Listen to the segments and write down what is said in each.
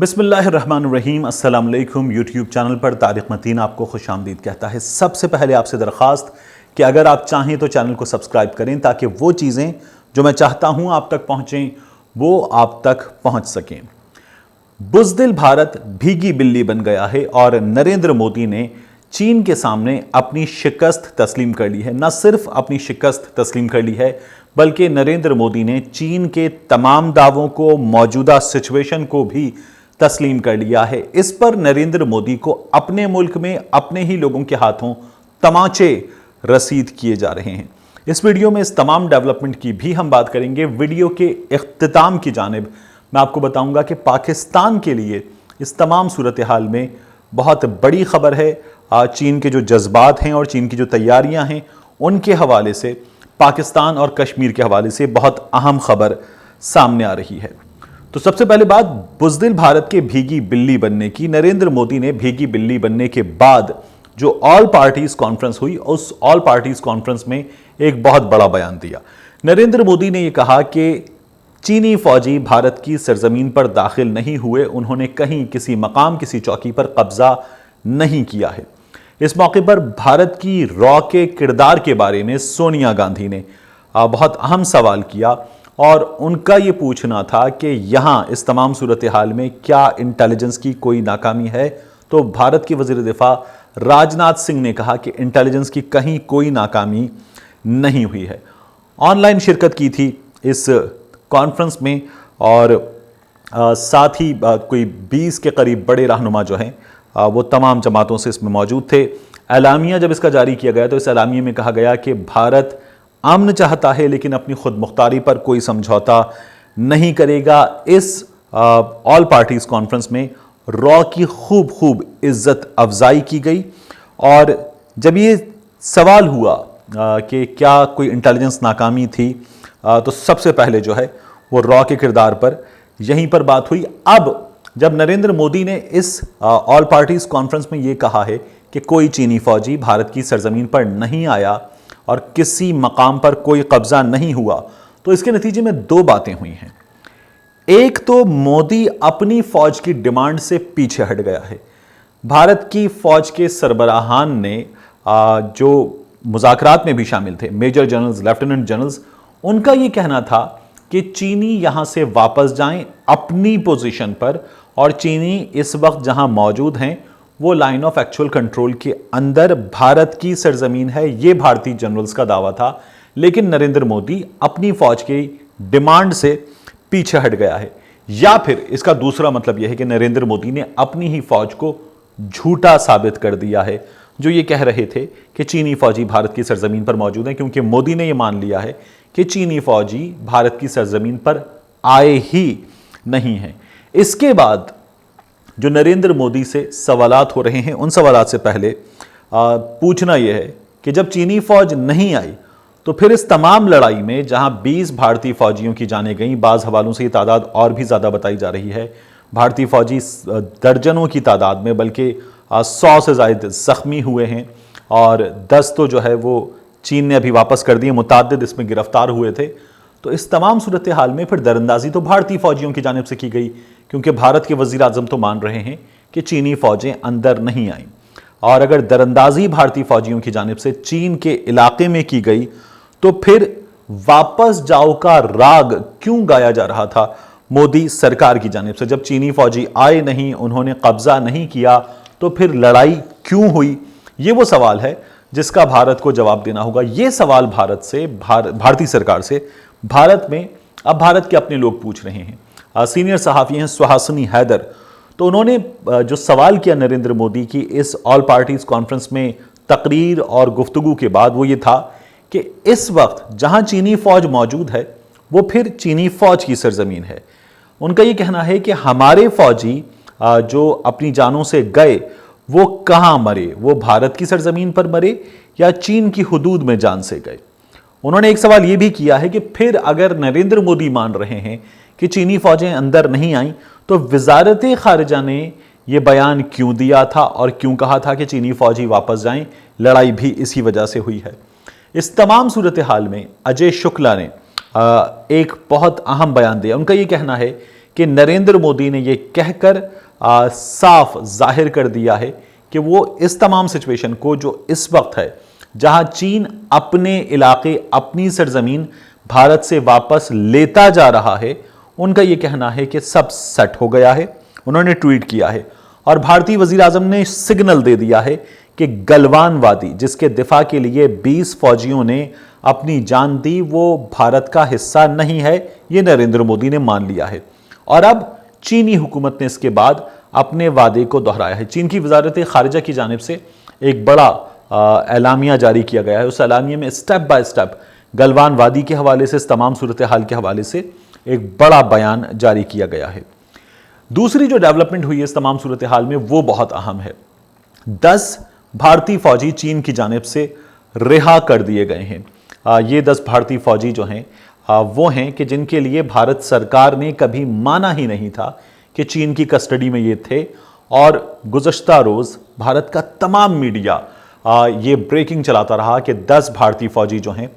बिस्मिल्लाहिर्रहमानिर्रहीम। अस्सलाम वालेकुम। यूट्यूब चैनल पर तारिक मतीन आपको खुशामदीद कहता है। सबसे पहले आपसे दरख्वास्त कि अगर आप चाहें तो चैनल को सब्सक्राइब करें ताकि वो चीज़ें जो मैं चाहता हूं आप तक पहुंचें वो आप तक पहुंच सकें। बुज़दिल भारत भीगी बिल्ली बन गया है और नरेंद्र मोदी ने चीन के सामने अपनी शिकस्त तस्लीम कर ली है। न सिर्फ अपनी शिकस्त तस्लीम कर ली है बल्कि नरेंद्र मोदी ने चीन के तमाम दावों को, मौजूदा सिचुएशन को भी तस्लीम कर लिया है। इस पर नरेंद्र मोदी को अपने मुल्क में अपने ही लोगों के हाथों तमाचे रसीद किए जा रहे हैं। इस वीडियो में इस तमाम डेवलपमेंट की भी हम बात करेंगे। वीडियो के इख्तिताम की जानिब मैं आपको बताऊंगा कि पाकिस्तान के लिए इस तमाम सूरत हाल में बहुत बड़ी खबर है। चीन के जो जज्बात हैं और चीन की जो तैयारियां हैं उनके हवाले से, पाकिस्तान और कश्मीर के हवाले से बहुत अहम खबर सामने आ रही है। तो सबसे पहले बात बुज़दिल भारत के भीगी बिल्ली बनने की। नरेंद्र मोदी ने भीगी बिल्ली बनने के बाद जो ऑल पार्टीज कॉन्फ्रेंस हुई, उस ऑल पार्टीज कॉन्फ्रेंस में एक बहुत बड़ा बयान दिया। नरेंद्र मोदी ने यह कहा कि चीनी फौजी भारत की सरजमीन पर दाखिल नहीं हुए, उन्होंने कहीं किसी मकाम, किसी चौकी पर कब्जा नहीं किया है। इस मौके पर भारत की रॉ के किरदार के बारे में सोनिया गांधी ने बहुत अहम सवाल किया और उनका ये पूछना था कि यहाँ इस तमाम सूरत हाल में क्या इंटेलिजेंस की कोई नाकामी है। तो भारत के वज़ीर दिफा राजनाथ सिंह ने कहा कि इंटेलिजेंस की कहीं कोई नाकामी नहीं हुई है। ऑनलाइन शिरकत की थी इस कॉन्फ्रेंस में और साथ ही कोई 20 के करीब बड़े रहनुमा जो हैं वो तमाम जमातों से इसमें मौजूद थे। एलामिया जब इसका जारी किया गया तो इस एलामिया में कहा गया कि भारत अमन चाहता है लेकिन अपनी खुद मुख्तारी पर कोई समझौता नहीं करेगा। इस ऑल पार्टीज कॉन्फ्रेंस में रॉ की खूब इज्जत अफजाई की गई और जब ये सवाल हुआ कि क्या कोई इंटेलिजेंस नाकामी थी तो सबसे पहले जो है वो रॉ के किरदार पर यहीं पर बात हुई। अब जब नरेंद्र मोदी ने इस ऑल पार्टीज कॉन्फ्रेंस में ये कहा है कि कोई चीनी फौजी भारत की सरजमीन पर नहीं आया और किसी मकाम पर कोई कब्जा नहीं हुआ, तो इसके नतीजे में दो बातें हुई हैं। एक तो मोदी अपनी फौज की डिमांड से पीछे हट गया है। भारत की फौज के सरबराहान ने जो मुज़ाकरात में भी शामिल थे, मेजर जनरल्स, लेफ्टिनेंट जनरल्स, उनका ये कहना था कि चीनी यहां से वापस जाएं अपनी पोजीशन पर और चीनी इस वक्त जहां मौजूद हैं वो लाइन ऑफ एक्चुअल कंट्रोल के अंदर भारत की सरजमीन है। ये भारतीय जनरल्स का दावा था। लेकिन नरेंद्र मोदी अपनी फौज की डिमांड से पीछे हट गया है। या फिर इसका दूसरा मतलब यह है कि नरेंद्र मोदी ने अपनी ही फौज को झूठा साबित कर दिया है जो ये कह रहे थे कि चीनी फौजी भारत की सरजमीन पर मौजूद हैं, क्योंकि मोदी ने यह मान लिया है कि चीनी फौजी भारत की सरजमीन पर आए ही नहीं हैं। इसके बाद जो नरेंद्र मोदी से सवालात हो रहे हैं उन सवालात से पहले पूछना यह है कि जब चीनी फौज नहीं आई तो फिर इस तमाम लड़ाई में जहां 20 भारतीय फौजियों की जानें गईं, बाज़ हवालों से ये तादाद और भी ज़्यादा बताई जा रही है। भारतीय फौजी दर्जनों की तादाद में, बल्कि 100 से ज़ायद ज़ख्मी हुए हैं और 10 तो जो है वो चीन ने अभी वापस कर दिए, मुताद्दिद इसमें गिरफ्तार हुए थे। तो इस तमाम सूरत हाल में फिर दरअंदाजी तो भारतीय फौजियों की जानिब से की गई, क्योंकि भारत के वज़ीर आज़म तो मान रहे हैं कि चीनी फौजें अंदर नहीं आईं। और अगर दरअंदाजी भारतीय फौजियों की जानिब से चीन के इलाके में की गई तो फिर वापस जाओ का राग क्यों गाया जा रहा था मोदी सरकार की जानिब से? जब चीनी फौजी आए नहीं, उन्होंने कब्जा नहीं किया, तो फिर लड़ाई क्यों हुई? ये वो सवाल है जिसका भारत को जवाब देना होगा। ये सवाल भारत से, भारतीय सरकार से भारत में अब भारत के अपने लोग पूछ रहे हैं। सीनियर सहाफ़ी हैं सुहासिनी हैदर, तो उन्होंने जो सवाल किया नरेंद्र मोदी की इस ऑल पार्टीज कॉन्फ्रेंस में तकरीर और गुफ्तगू के बाद, वो ये था कि इस वक्त जहां चीनी फौज मौजूद है वो फिर चीनी फौज की सरजमीन है। उनका ये कहना है कि हमारे फौजी जो अपनी जानों से गए वो कहां मरे, वो भारत की सरजमीन पर मरे या चीन की हुदूद में जान से गए। उन्होंने एक सवाल यह भी किया है कि फिर अगर नरेंद्र मोदी मान रहे हैं कि चीनी फौजें अंदर नहीं आईं तो वजारत खारिजा ने यह बयान क्यों दिया था और क्यों कहा था कि चीनी फौजी वापस जाएं? लड़ाई भी इसी वजह से हुई है। इस तमाम सूरत हाल में अजय शुक्ला ने एक बहुत अहम बयान दिया। उनका यह कहना है कि नरेंद्र मोदी ने ये कहकर साफ जाहिर कर दिया है कि वो इस तमाम सिचुएशन को जो इस वक्त है, जहां चीन अपने इलाके, अपनी सरजमीन भारत से वापस लेता जा रहा है, उनका यह कहना है कि सब सेट हो गया है। उन्होंने ट्वीट किया है और भारतीय वजीर आजम ने सिग्नल दे दिया है कि गलवान वादी, जिसके दिफा के लिए 20 फौजियों ने अपनी जान दी, वो भारत का हिस्सा नहीं है, ये नरेंद्र मोदी ने मान लिया है। और अब चीनी हुकूमत ने इसके बाद अपने वादे को दोहराया है। चीन की वजारत खारिजा की जानिब से एक बड़ा एलामिया जारी किया गया है। उस एलामिया में स्टेप बाय स्टेप गलवान वादी के हवाले से, इस तमाम सूरत हाल के हवाले से एक बड़ा बयान जारी किया गया है। दूसरी जो डेवलपमेंट हुई है इस तमाम सूरत हाल में, वो बहुत अहम है। 10 भारतीय फौजी चीन की जानिब से रिहा कर दिए गए हैं। ये 10 भारतीय फौजी जो हैं वो हैं कि जिनके लिए भारत सरकार ने कभी माना ही नहीं था कि चीन की कस्टडी में ये थे। और गुज़श्ता रोज़ भारत का तमाम मीडिया ये ब्रेकिंग चलाता रहा कि 10 भारतीय फौजी जो हैं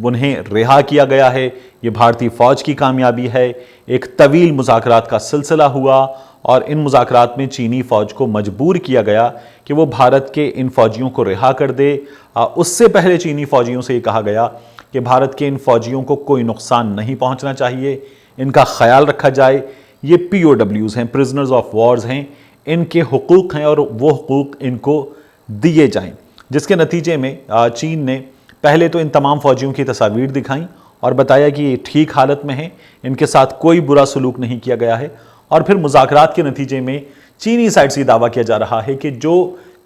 उन्हें रिहा किया गया है। ये भारतीय फौज की कामयाबी है। एक तवील मुज़ाकरात का सिलसिला हुआ और इन मुज़ाकरात में चीनी फौज को मजबूर किया गया कि वो भारत के इन फौजियों को रिहा कर दे। उससे पहले चीनी फौजियों से ये कहा गया कि भारत के इन फौजियों को कोई नुकसान नहीं पहुंचना चाहिए, इनका ख्याल रखा जाए। ये POWs हैं, प्रिजनर्स ऑफ वॉर्स हैं, इनके हुकूक हैं और वो हुकूक इनको दिए जाएं। जिसके नतीजे में चीन ने पहले तो इन तमाम फौजियों की तस्वीर दिखाई और बताया कि ये ठीक हालत में हैं, इनके साथ कोई बुरा सलूक नहीं किया गया है। और फिर मुज़ाकरात के नतीजे में चीनी साइड से दावा किया जा रहा है कि जो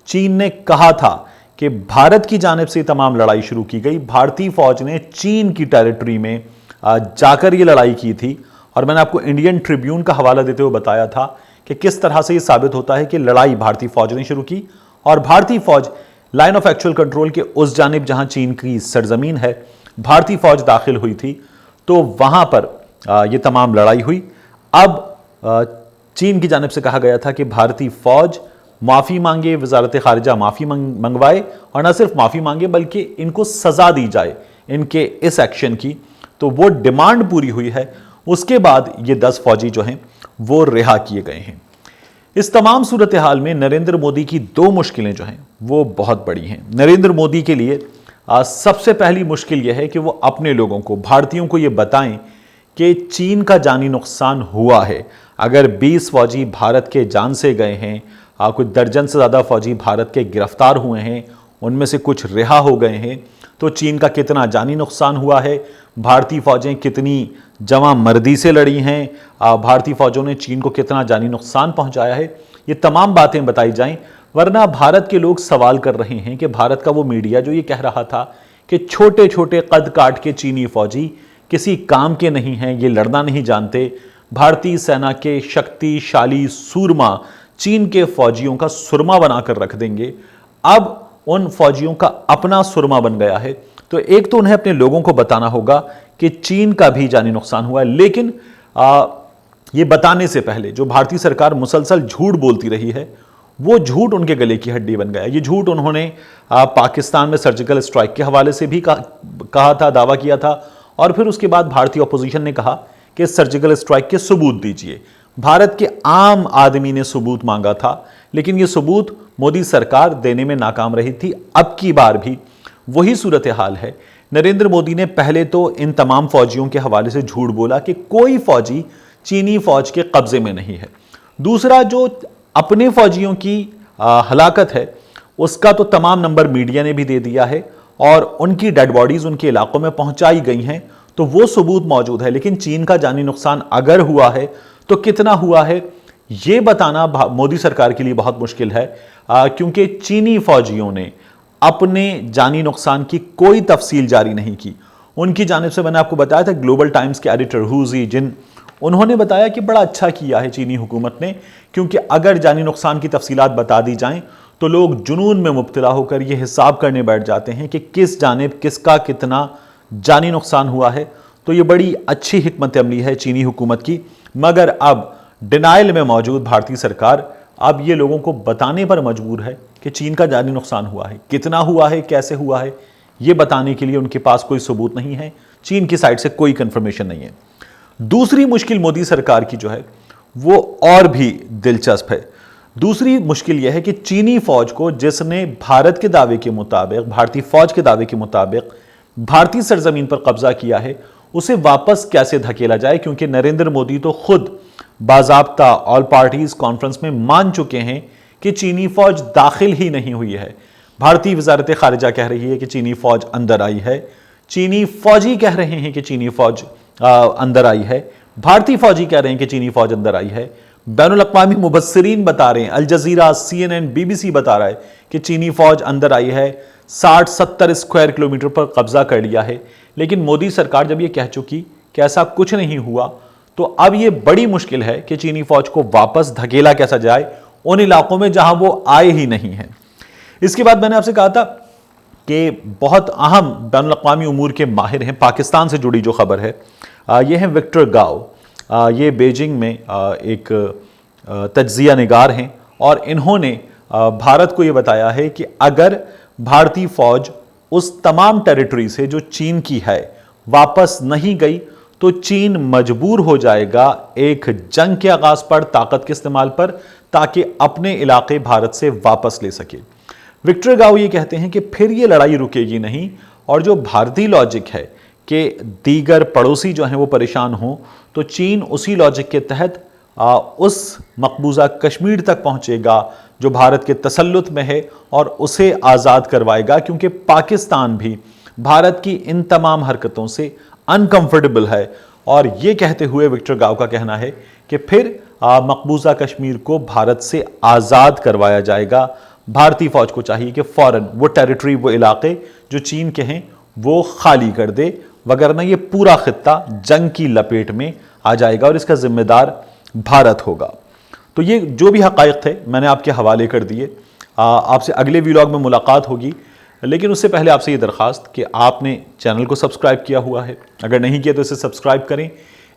चीन ने कहा था कि भारत की जानिब से तमाम लड़ाई शुरू की गई, भारतीय फौज ने चीन की टेरिटरी में जाकर ये लड़ाई की थी। और मैंने आपको इंडियन ट्रिब्यून का हवाला देते हुए बताया था कि किस तरह से ये साबित होता है कि लड़ाई भारतीय फौज ने शुरू की और भारतीय फौज लाइन ऑफ एक्चुअल कंट्रोल के उस जानिब जहां चीन की सरजमीन है, भारतीय फौज दाखिल हुई थी, तो वहां पर ये तमाम लड़ाई हुई। अब चीन की जानिब से कहा गया था कि भारतीय फौज माफ़ी मांगे, वजारत खारिजा माफ़ी मंगवाए और न सिर्फ माफ़ी मांगे बल्कि इनको सज़ा दी जाए इनके इस एक्शन की। तो वो डिमांड पूरी हुई है। उसके बाद ये 10 फौजी जो हैं वो रिहा किए गए हैं। इस तमाम सूरत हाल में नरेंद्र मोदी की 2 मुश्किलें जो हैं वो बहुत बड़ी हैं। नरेंद्र मोदी के लिए सबसे पहली मुश्किल यह है कि वो अपने लोगों को, भारतीयों को ये बताएं कि चीन का जानी नुकसान हुआ है। अगर 20 फौजी भारत के जान से गए हैं, कुछ दर्जन से ज़्यादा फौजी भारत के गिरफ्तार हुए हैं, उनमें से कुछ रिहा हो गए हैं, तो चीन का कितना जानी नुकसान हुआ है, भारतीय फौजें कितनी जवां मर्दी से लड़ी हैं, भारतीय फौजों ने चीन को कितना जानी नुकसान पहुंचाया है, ये तमाम बातें बताई जाएं। वरना भारत के लोग सवाल कर रहे हैं कि भारत का वो मीडिया जो ये कह रहा था कि छोटे छोटे कद काट के चीनी फौजी किसी काम के नहीं हैं, ये लड़ना नहीं जानते, भारतीय सेना के शक्तिशाली सूरमा चीन के फौजियों का सुरमा बनाकर रख देंगे। अब उन फौजियों का अपना सुरमा बन गया है। तो एक तो उन्हें अपने लोगों को बताना होगा कि चीन का भी जानी नुकसान हुआ है। लेकिन ये बताने से पहले जो भारतीय सरकार मुसलसल झूठ बोलती रही है, वो झूठ उनके गले की हड्डी बन गया। ये झूठ उन्होंने पाकिस्तान में सर्जिकल स्ट्राइक के हवाले से भी कहा था, दावा किया था। और फिर उसके बाद भारतीय अपोजिशन ने कहा कि सर्जिकल स्ट्राइक के सबूत दीजिए। भारत के आम आदमी ने सबूत मांगा था, लेकिन ये सबूत मोदी सरकार देने में नाकाम रही थी। अब की बार भी वही सूरत हाल है। नरेंद्र मोदी ने पहले तो इन तमाम फौजियों के हवाले से झूठ बोला कि कोई फौजी चीनी फौज के कब्जे में नहीं है। दूसरा, जो अपने फौजियों की हलाकत है उसका तो तमाम नंबर मीडिया ने भी दे दिया है और उनकी डेड बॉडीज उनके इलाकों में पहुंचाई गई हैं, तो वो सबूत मौजूद है। लेकिन चीन का जानी नुकसान अगर हुआ है तो कितना हुआ है, ये बताना मोदी सरकार के लिए बहुत मुश्किल है, क्योंकि चीनी फौजियों ने अपने जानी नुकसान की कोई तफसील जारी नहीं की। उनकी जानिब से मैंने आपको बताया था, ग्लोबल टाइम्स के एडिटर हुजी जिन, उन्होंने बताया कि बड़ा अच्छा किया है चीनी हुकूमत ने, क्योंकि अगर जानी नुकसान की तफसीलात बता दी जाएं तो लोग जुनून में मुब्तला होकर ये हिसाब करने बैठ जाते हैं कि किस जानिब किसका कितना जानी नुकसान हुआ है। तो ये बड़ी अच्छी हिकमत अमली है चीनी हुकूमत की। मगर अब डिनाइल में मौजूद भारतीय सरकार अब ये लोगों को बताने पर मजबूर है कि चीन का जानी नुकसान हुआ है, कितना हुआ है, कैसे हुआ है, ये बताने के लिए उनके पास कोई सबूत नहीं है। चीन की साइड से कोई कंफर्मेशन नहीं है। दूसरी मुश्किल मोदी सरकार की जो है वो और भी दिलचस्प है। दूसरी मुश्किल यह है कि चीनी फौज को, जिसने भारत के दावे के मुताबिक, भारतीय फौज के दावे के मुताबिक भारतीय सरजमीन पर कब्जा किया है, उसे वापस कैसे धकेला जाए, क्योंकि नरेंद्र मोदी तो खुद बाज़ाब्ता ऑल पार्टीज कॉन्फ्रेंस में मान चुके हैं कि चीनी फौज दाखिल ही नहीं हुई है। भारतीय वजारत खारिजा कह रही है कि चीनी फौज अंदर आई है, चीनी फौजी कह रहे हैं कि चीनी फौज अंदर आई है, भारतीय फौजी कह रहे हैं कि चीनी फौज अंदर आई है, बैनुल अक़वामी मुबस्सिरीन बता रहे हैं, अल जज़ीरा, CNN, BBC बता रहा है कि चीनी फौज अंदर आई है, 60-70 स्क्वायर किलोमीटर पर कब्जा कर लिया है। लेकिन मोदी सरकार जब यह कह चुकी कि ऐसा कुछ नहीं हुआ, तो अब यह बड़ी मुश्किल है कि चीनी फौज को वापस धकेला कैसा जाए उन इलाकों में जहां वो आए ही नहीं है। इसके बाद मैंने आपसे कहा था कि बहुत अहम बैनुल अक़वामी उमूर के माहिर हैं, पाकिस्तान से जुड़ी जो खबर है ये है विक्टर गाओ। ये बीजिंग में एक तज्ज़िया निगार हैं और इन्होंने भारत को ये बताया है कि अगर भारतीय फौज उस तमाम टेरिटरी से जो चीन की है वापस नहीं गई तो चीन मजबूर हो जाएगा एक जंग के आगाज पर, ताकत के इस्तेमाल पर, ताकि अपने इलाके भारत से वापस ले सके। विक्टर गाओ ये कहते हैं कि फिर ये लड़ाई रुकेगी नहीं, और जो भारतीय लॉजिक है कि दीगर पड़ोसी जो हैं वो परेशान हों, तो चीन उसी लॉजिक के तहत उस मकबूजा कश्मीर तक पहुंचेगा जो भारत के तसल्लुत में है और उसे आज़ाद करवाएगा, क्योंकि पाकिस्तान भी भारत की इन तमाम हरकतों से अनकंफर्टेबल है। और ये कहते हुए विक्टर गाओ का कहना है कि फिर मकबूजा कश्मीर को भारत से आज़ाद करवाया जाएगा। भारतीय फौज को चाहिए कि फौरन वो टेरिटरी, वो इलाके जो चीन के हैं वो खाली कर दे, वगरना ये पूरा खित्ता जंग की लपेट में आ जाएगा और इसका जिम्मेदार भारत होगा। तो ये जो भी हक़ाइक़ थे मैंने आपके हवाले कर दिए। आपसे अगले व्लॉग में मुलाकात होगी, लेकिन उससे पहले आपसे ये दरख्वास्त कि आपने चैनल को सब्सक्राइब किया हुआ है, अगर नहीं किया तो इसे सब्सक्राइब करें।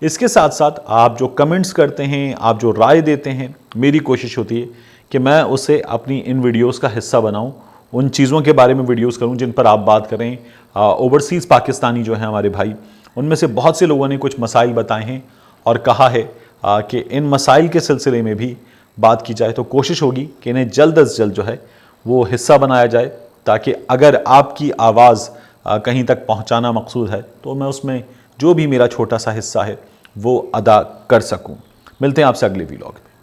इसके साथ साथ आप जो कमेंट्स करते हैं, आप जो राय देते हैं, मेरी कोशिश होती है कि मैं उसे अपनी इन वीडियोस का हिस्सा बनाऊं, उन चीज़ों के बारे में वीडियोस करूं जिन पर आप बात करें। ओवरसीज़ पाकिस्तानी जो हैं हमारे भाई, उनमें से बहुत से लोगों ने कुछ मसाइल बताए हैं और कहा है कि इन मसाइल के सिलसिले में भी बात की जाए। तो कोशिश होगी कि इन्हें जल्द अज जल्द जो है वो हिस्सा बनाया जाए, ताकि अगर आपकी आवाज़ कहीं तक पहुंचाना मकसूद है तो मैं उसमें जो भी मेरा छोटा सा हिस्सा है वो अदा कर सकूं। मिलते हैं आपसे अगले व्लॉग में।